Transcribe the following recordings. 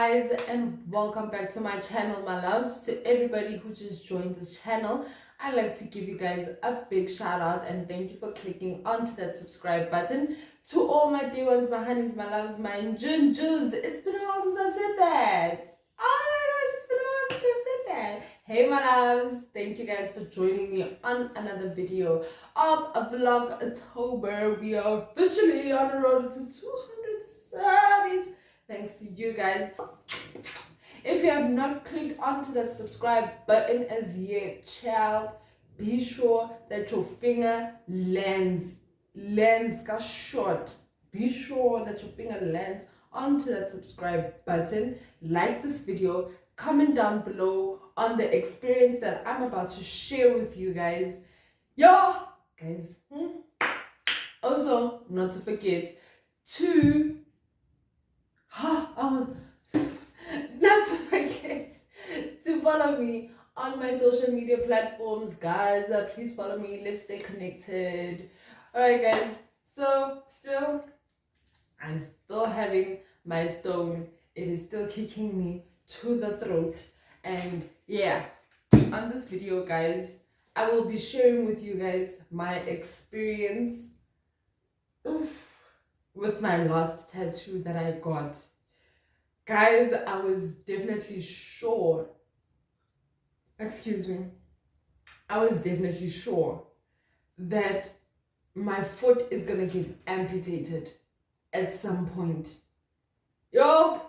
guys, and welcome back to my channel, my loves. To everybody who just joined this channel, I'd like to give you guys a big shout out and thank you for clicking onto that subscribe button. To all my dear ones, my honeys, my loves, my junjus, it's been a while since I've said that. Oh my gosh, it's been a while since I've said that. Hey my loves, thank you guys for joining me on another video of a Vlogtober. We are officially on the road to 200 subs. Thanks to you guys. If you have not clicked onto that subscribe button as yet, child, be sure that your finger lands got short. Be sure that your finger lands onto that subscribe button. Like this video, comment down below on the experience that I'm about to share with you guys. Yo, guys. Also, not to forget to not to forget to follow me on my social media platforms, guys. Please follow me. Let's stay connected. Alright, guys. So I'm still having my stone. It is still kicking me to the throat. And yeah, on this video, guys, I will be sharing with you guys my experience with my last tattoo that I got. Guys, I was definitely sure, I was definitely sure that my foot is gonna get amputated at some point. Yo,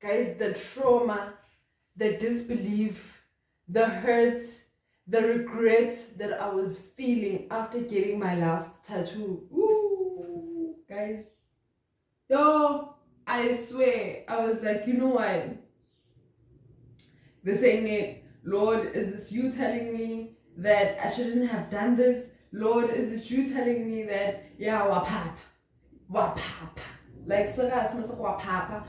guys, the trauma, the disbelief, the hurt, the regret that I was feeling after getting my last tattoo. Ooh, guys. Yo, I swear, I was like, you know what? This ain't it. Lord, is this you telling me that I shouldn't have done this? Lord, is it you telling me that, yeah, wapapa. Like, wapapa.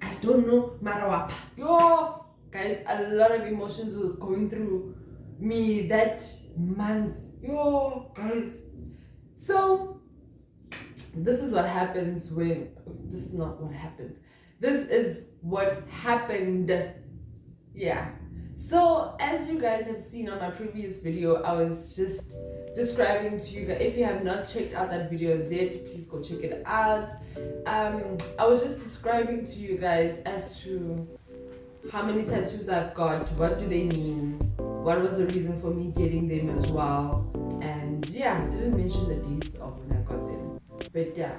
I don't know, marawapa. Yo, guys, a lot of emotions were going through me that month. Yo, guys. So, this is what happens when, this is not what happens. This is what happened. Yeah. So, as you guys have seen on my previous video, I was just describing to you guys, if you have not checked out that video yet, please go check it out. I was just describing to you guys as to how many tattoos I've got, what do they mean, what was the reason for me getting them as well. And yeah, I didn't mention the dates of when I got them, but yeah,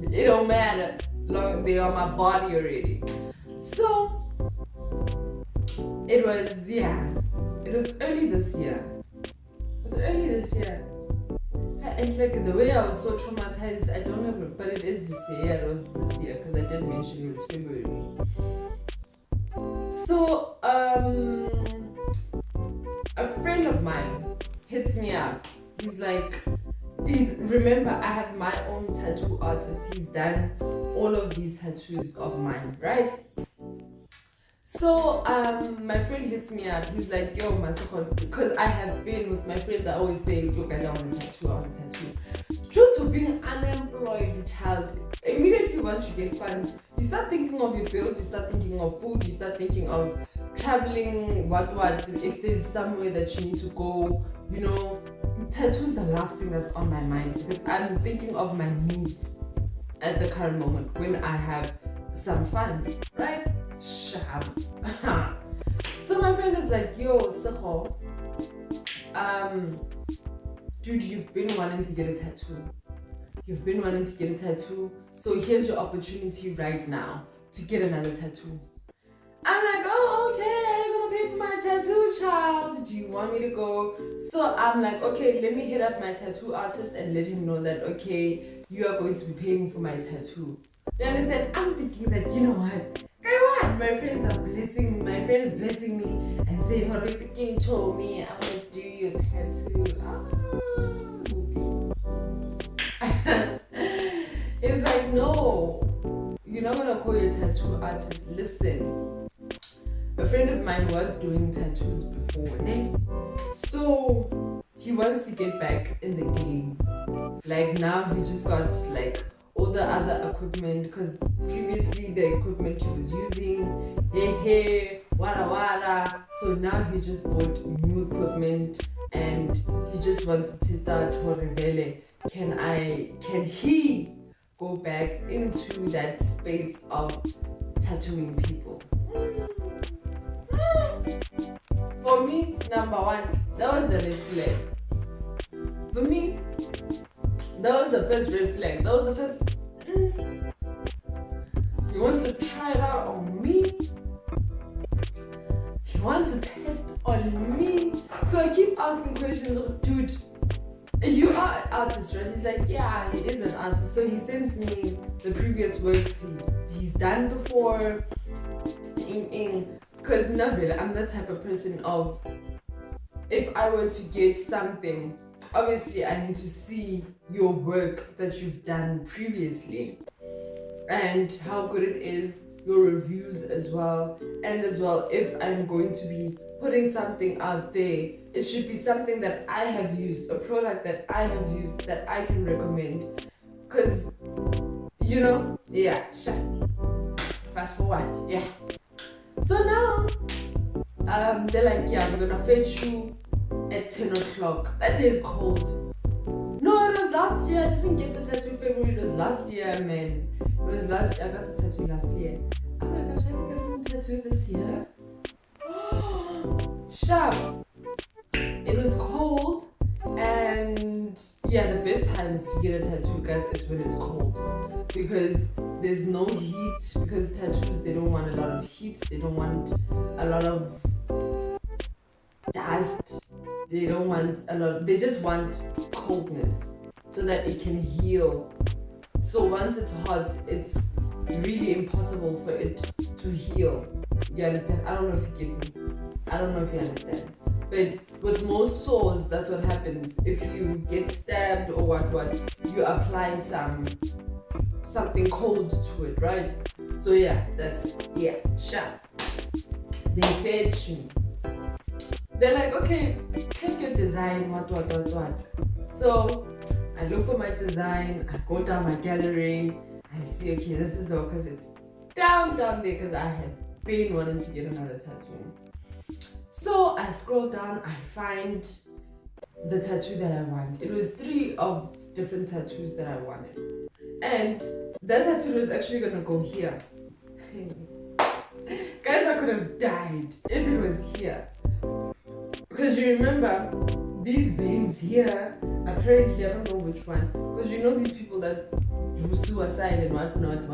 it don't matter, long they are my body already. So it was early this year. Was it early this year? It's like the way I was so traumatized, I don't know, but it is this year. Yeah, it was this year because I did mention it was February. So a friend of mine hits me up. He's like, remember, I have my own tattoo artist. He's done all of these tattoos of mine, right? So my friend hits me up. He's like, yo, Masako, because I have been with my friends, I always say, yo guys, I want a tattoo. Due to being unemployed, child, immediately once you get funds, you start thinking of your bills, you start thinking of food, you start thinking of traveling, what, if there's somewhere that you need to go, you know. Tattoo is the last thing that's on my mind because I'm thinking of my needs at the current moment when I have some funds, right? Shab. So my friend is like, yo, Seho, dude, you've been wanting to get a tattoo. So here's your opportunity right now to get another tattoo. I'm like, oh, okay, you're gonna pay for my tattoo, child. Do you want me to go? So I'm like, okay, let me hit up my tattoo artist and let him know that, okay, you are going to be paying for my tattoo. You understand? I'm thinking that, you know what? My friends are blessing me. My friend is blessing me and saying, already King told me I'm gonna do your tattoo. It's like, no, you're not gonna call your tattoo artist. Listen, a friend of mine was doing tattoos before, né? So he wants to get back in the game. Like now he just got like all the other equipment, because previously the equipment he was using, wada wada. So now he just bought new equipment and he just wants to test out Torrebele. Can he go back into that space of tattooing people? For me, number one, that was the red flag. For me, that was the first red flag. That was the first. He wants to try it out on me. He wants to test on me. So I keep asking questions. Dude, you are an artist, right? He's like, yeah, he is an artist. So he sends me the previous works he's done before. Because I'm that type of person of, if I were to get something, obviously I need to see your work that you've done previously and how good it is, your reviews as well, and as well if I'm going to be putting something out there, it should be something that I have used, a product that I have used that I can recommend. Because, fast forward, yeah. So now, they're like, yeah, we're gonna fetch you at 10 o'clock. That day is cold. No, it was last year. I didn't get the tattoo in February. It was last year, man. It was last year. I got the tattoo last year. Oh my gosh, I haven't gotten the tattoo this year. Sharp. It was cold. And yeah, the best times to get a tattoo, guys, is when it's cold. Because there's no heat. Because tattoos, they don't want a lot of heat. They don't want a lot of dust. They don't want a lot. They just want coldness so that it can heal. So once it's hot, it's really impossible for it to heal. You understand? I don't know if you get me. I don't know if you understand. But with most sores, that's what happens. If you get stabbed or what, you apply something cold to it, right? So yeah, sharp. They fetch me. They're like, okay, check your design, what. So I look for my design, I go down my gallery, I see, okay, this is the, because it's down there, because I had been wanting to get another tattoo. So I scroll down, I find the tattoo that I want. It was 3 of different tattoos that I wanted. And that tattoo was actually gonna go here. Guys, I could have died if it was here. Because you remember, these veins here, apparently, I don't know which one, because you know these people that do suicide and whatnot.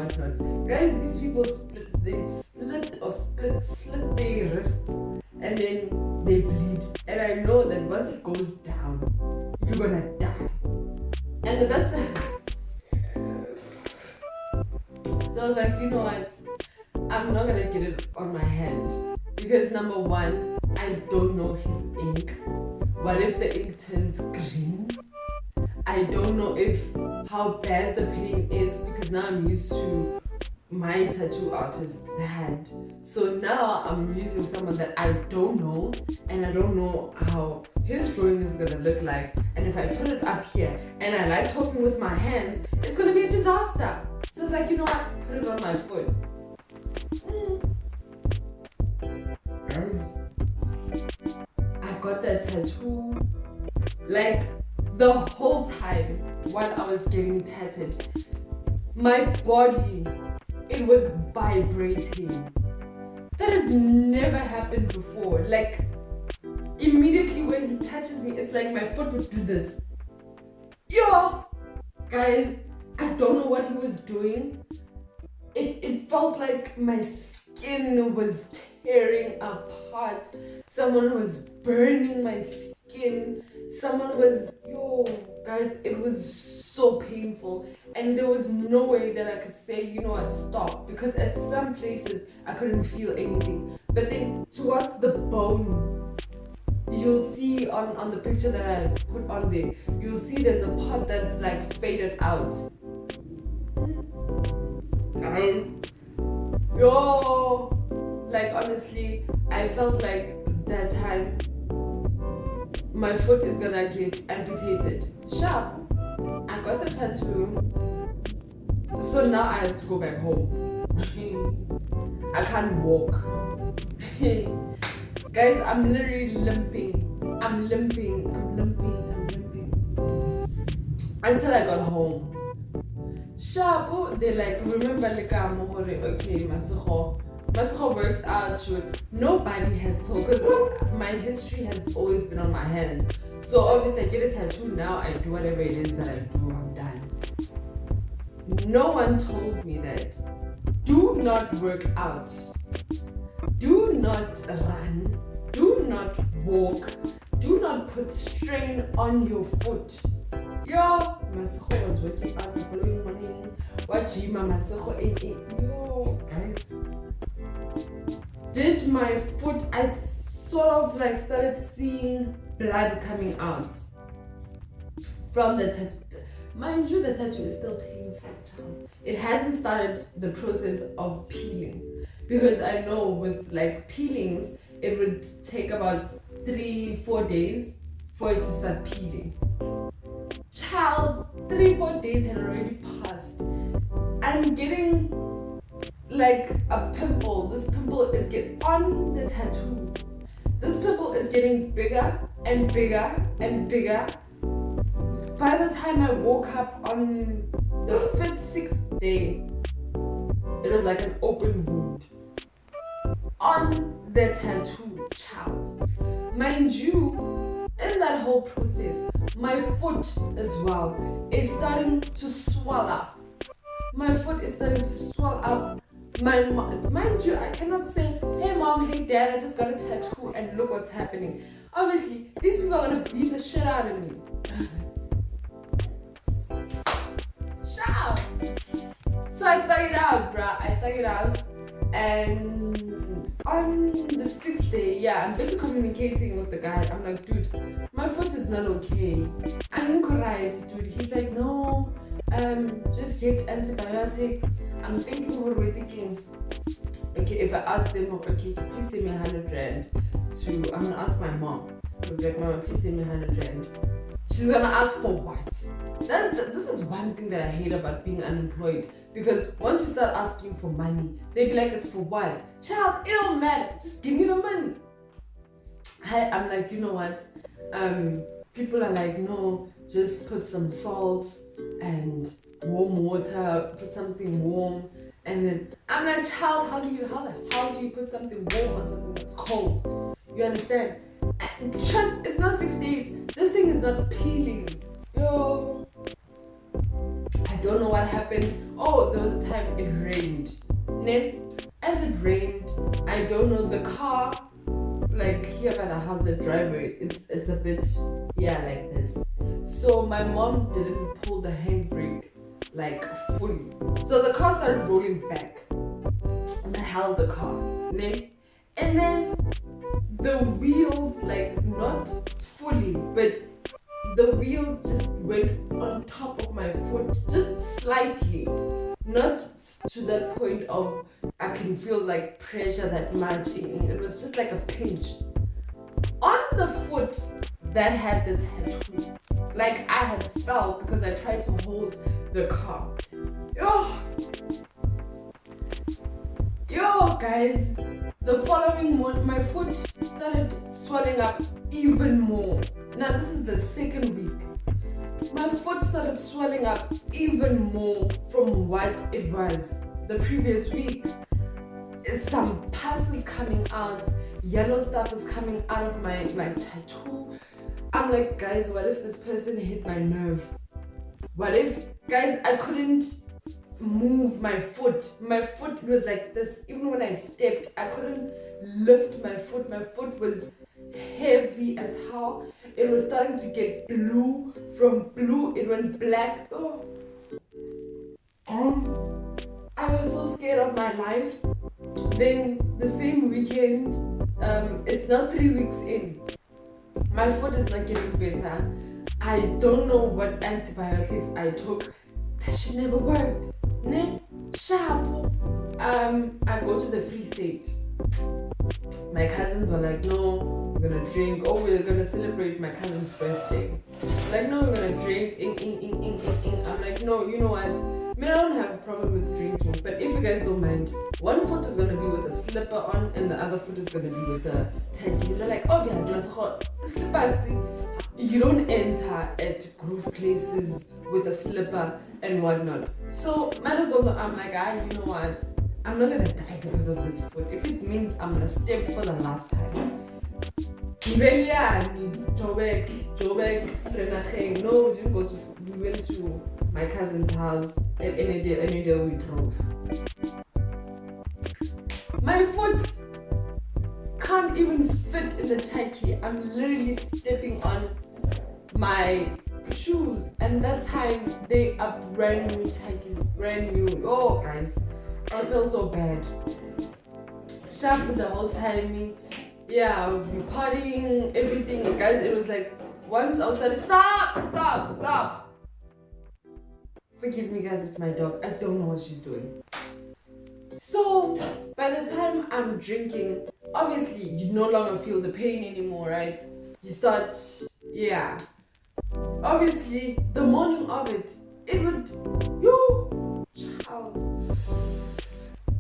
Guys, these people slit their wrists, and then they bleed. And I know that once it goes down, you're gonna die. And that's so I was like, you know what? I'm not gonna get it on my hand. Because number one, I don't know his ink. What if the ink turns green? I don't know how bad the pain is, because now I'm used to my tattoo artist's hand. So now I'm using someone that I don't know, and I don't know how his drawing is gonna look like. And if I put it up here and I like talking with my hands, it's gonna be a disaster. So it's like, you know what? Put it on my foot. I got that tattoo like the whole time while I was getting tattooed. My body, it was vibrating. That has never happened before. Like, immediately when he touches me, it's like my foot would do this. Yo! Guys, I don't know what he was doing. It felt like my skin was tearing apart. Someone was burning my skin. Someone was, guys, it was so painful. And there was no way that I could say, you know what, stop. Because at some places, I couldn't feel anything. But then towards the bone, you'll see on the picture that I put on there, you'll see there's a part that's like faded out. Guys, like honestly, I felt like that time my foot is gonna get amputated. Sharp. I got the tattoo. So now I have to go back home. I can't walk. Guys, I'm literally limping. I'm limping until I got home. Shabu, they like, remember okay, Masuho works out. Nobody has told, because my history has always been on my hands. So obviously I get a tattoo now, I do whatever it is that I do, I'm done. No one told me that. Do not work out. Do not run. Do not walk. Do not put strain on your foot. Yo, Masuho was working out the following morning. What gym Masuho in? Yo, guys. Did my foot, I sort of like started seeing blood coming out from the tattoo. Mind you, the tattoo is still painful, child. It hasn't started the process of peeling, because I know with like peelings, it would take about 3-4 days for it to start peeling. Child, 3-4 days had already passed. I'm getting like a pimple. This pimple is getting on the tattoo. This pimple is getting bigger and bigger and bigger. By the time I woke up on the 5th, 6th day, it was like an open wound on the tattoo, child. Mind you, in that whole process, my foot as well is starting to swell up. My foot is starting to swell up. Mind you, I cannot say, hey mom, hey dad, I just got a tattoo and look what's happening. Obviously, these people are gonna beat the shit out of me. Shut up. So I thought it out, bruh. I thought it out. And on the 6th day, yeah, I'm busy communicating with the guy. I'm like, dude, my foot is not okay. I'm right, dude. He's like, no, just get antibiotics. I'm thinking, what are we thinking? Okay, if I ask them, okay, please send me 100 rand I'm gonna ask my mom. I'm like, mama, please send me 100 rand. She's gonna ask for what? This is one thing that I hate about being unemployed, because once you start asking for money, they be like, it's for what? Child, it don't matter. Just give me the money. I'm like, you know what? People are like, no, just put some salt and warm water, put something warm, and then I'm like, child, how do you put something warm on something that's cold? You understand? Trust, it's not 6 days. This thing is not peeling. Yo, I don't know what happened. Oh, there was a time it rained. Then, as it rained, I don't know, the car, like here by the house, the driveway, it's a bit, yeah, like this. So my mom didn't pull the handbrake like fully. So the car started rolling back. And I held the car. And then the wheels, like not fully, but the wheel just went on top of my foot, just slightly. Not to that point of I can feel like pressure that much. It was just like a pinch on the foot that had the tattoo. Like I had felt because I tried to hold the car. Yo guys, the following month my foot started swelling up even more. Now this is the 2nd week. My foot started swelling up even more from what it was the previous week. Some pus is coming out, yellow stuff is coming out of my tattoo. I'm like, guys, what if this person hit my nerve? What if, guys, I couldn't move my foot. My foot was like this. Even when I stepped, I couldn't lift my foot. My foot was heavy as hell. It was starting to get blue. From blue, it went black. Oh. I was so scared of my life. Then the same weekend, it's now 3 weeks in. My foot is not getting better. I don't know what antibiotics I took. That shit never worked. Sharp. I go to the Free State. My cousins were like, no, we're gonna drink. Oh, we're gonna celebrate my cousin's birthday. Like, no, we're wanna drink. I'm like, no, you know what? I mean, I don't have a problem with drinking, but if you guys don't mind, one foot is gonna be with a slipper on, and the other foot is gonna be with a tacky. They're like, obvious, slippers. You don't enter at groove places with a slipper and whatnot. So might as well. I'm like, you know what? I'm not gonna die because of this foot. If it means I'm gonna step for the last time. Then yeah, Jobek, no, we didn't go to. We went to my cousin's house, and any day we drove. My foot can't even fit in the taxi. I'm literally stepping on my shoes, and that time they are brand new taxis, brand new. Oh guys, I feel so bad. Sharp the whole time. Yeah, we partying, everything, guys. It was like once I was like, stop. Forgive me, guys. It's my dog. I don't know what she's doing. So by the time I'm drinking, obviously you no longer feel the pain anymore, right? You start, yeah. Obviously, the morning of it would,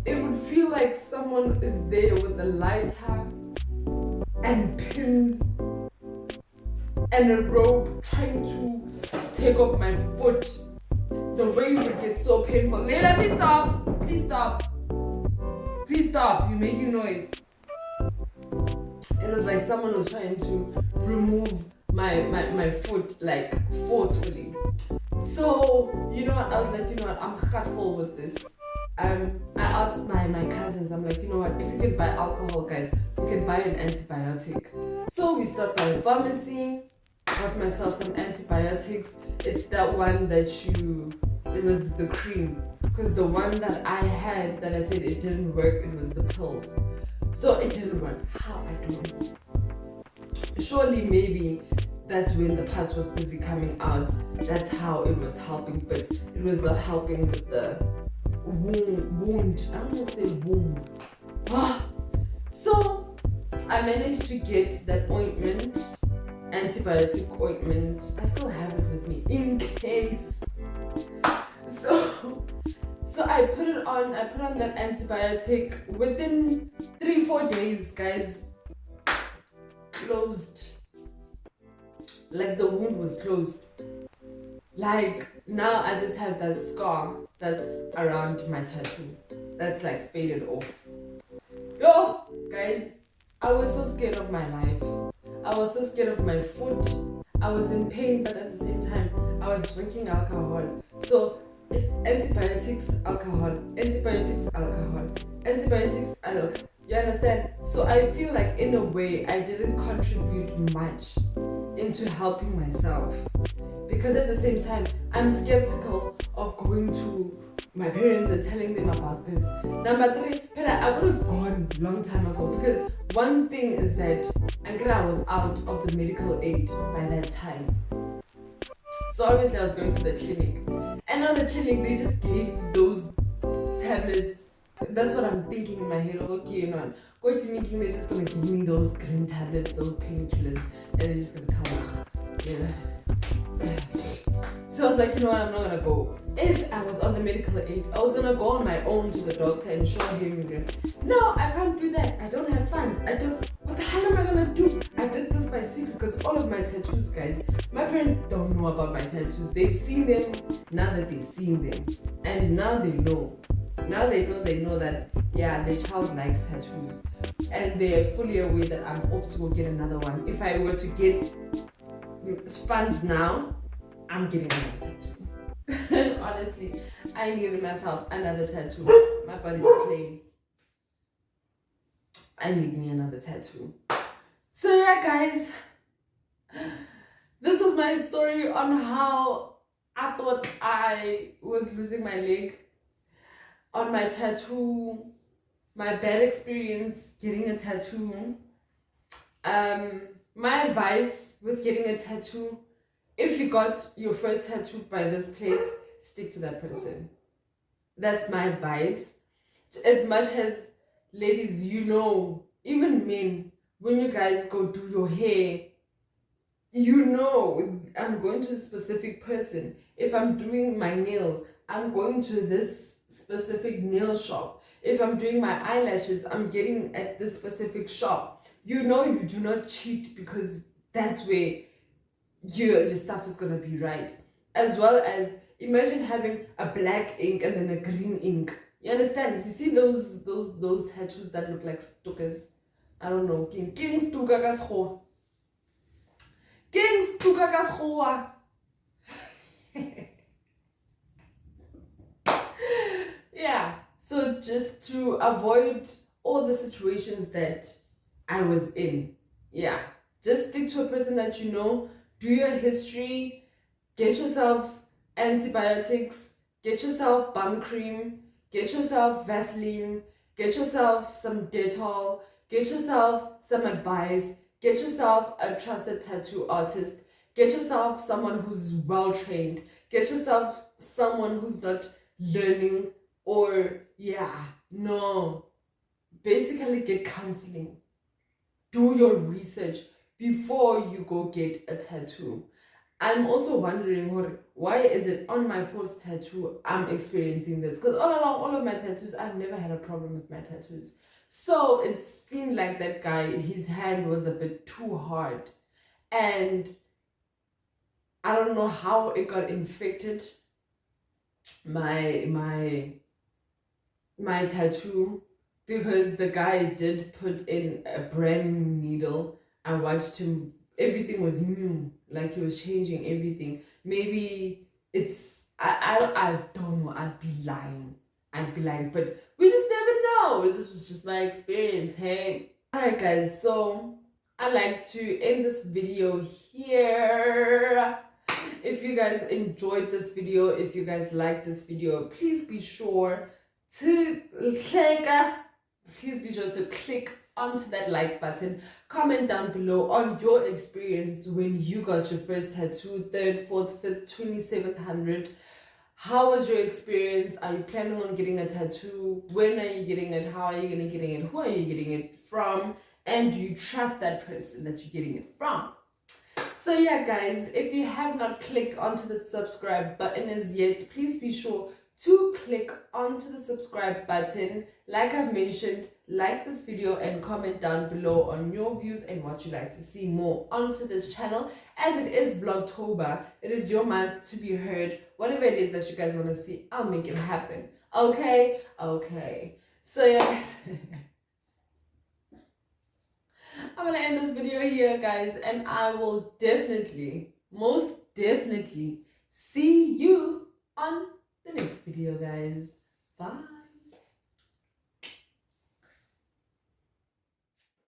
it would feel like someone is there with a lighter and pins and a rope trying to take off my foot. The way it would get so painful. Leila, please stop. You're making noise. It was like someone was trying to remove my foot, like forcefully. So you know what, I was like, you know what, I'm heartful with this. I asked my cousins, I'm like, you know what, if you can buy alcohol, guys, you can buy an antibiotic. So we stopped by the pharmacy, got myself some antibiotics. It's that one that it was the cream, because the one that I had that I said it didn't work, it was the pills. So it didn't work. How? I don't know. Surely maybe that's when the pus was busy coming out. That's how it was helping, but it was not helping with the wound. I'm gonna say wound. So I managed to get that ointment, antibiotic ointment. I still have it with me in case. So I put it on. I put on that antibiotic. Within 3-4 days, guys, closed. Like the wound was closed. Like now I just have that scar that's around my tattoo. That's like faded off. Yo, guys, I was so scared of my life. I was so scared of my foot. I was in pain, but at the same time, I was drinking alcohol. So antibiotics, alcohol. You understand? So I feel like in a way I didn't contribute much into helping myself, because at the same time I'm skeptical of going to my parents and telling them about this. Number 3, I would have gone long time ago, because one thing is that I was out of the medical aid by that time. So obviously I was going to the clinic, and on the clinic they just gave those tablets. That's what I'm thinking in my head. Okay, you know, go to clinic, they're just gonna give me those green tablets, those painkillers, and they're just gonna tell me, yeah. So I was like, you know what, I'm not gonna go. If I was on the medical aid, I was gonna go on my own to the doctor and show him. No, I can't do that. I don't have funds. What the hell am I gonna do? I did this by secret, because all of my tattoos, guys, my parents don't know about my tattoos. They've seen them now that they've seen them, and now they know. Now they know that, yeah, their child likes tattoos, and they're fully aware that I'm off to go get another one. If I were to get funds now, I'm getting another tattoo. Honestly, I needed myself another tattoo. My body's plain. I need me another tattoo. So yeah, guys, this was my story on how I thought I was losing my leg, on my tattoo, my bad experience getting a tattoo. My advice with getting a tattoo: if you got your first tattoo by this place, stick to that person. That's my advice. As much as ladies, you know, even men, when you guys go do your hair, you know, I'm going to a specific person. If I'm doing my nails, I'm going to this specific nail shop. If I'm doing my eyelashes, I'm getting at this specific shop. You know, you do not cheat because that's where your stuff is going to be right. As well as, imagine having a black ink and then a green ink. You understand? You see those tattoos that look like stickers. I don't know. King stuka ka sekgowa. King stuka ka sekgowa. Yeah. So just to avoid all the situations that I was in. Yeah. Just stick to a person that you know. Do your history. Get yourself antibiotics. Get yourself bum cream. Get yourself Vaseline. Get yourself some Dettol. Get yourself some advice. Get yourself a trusted tattoo artist. Get yourself someone who's well trained. Get yourself someone who's not learning or, no. Basically, get counseling. Do your research before you go get a tattoo. I'm also wondering, why is it on my fourth tattoo I'm experiencing this? Because all along, all of my tattoos, I've never had a problem with my tattoos. So it seemed like that guy, his hand was a bit too hard. And I don't know how it got infected, my tattoo, because the guy did put in a brand new needle. I watched him, everything was new, like he was changing everything. Maybe it's, I don't know, I'd be lying, but we just never know. This was just my experience. Hey, all right guys, so I like to end this video here. If you guys enjoyed this video, if you guys like this video, please be sure to click onto that like button. Comment down below on your experience when you got your first tattoo, 3rd, 4th, 5th, 2700. How was your experience? Are you planning on getting a tattoo? When are you getting it? How are you gonna getting it? Who are you getting it from? And do you trust that person that you're getting it from? So yeah guys, if you have not clicked onto the subscribe button as yet, please be sure to click onto the subscribe button. Like I've mentioned, like this video and comment down below on your views and what you'd like to see more onto this channel. As it is Vlogtober, it is your month to be heard. Whatever it is that you guys want to see, I'll make it happen. Okay? Okay. So yeah guys, I'm gonna end this video here guys, and I will definitely, most definitely, see you on the next video guys. Bye.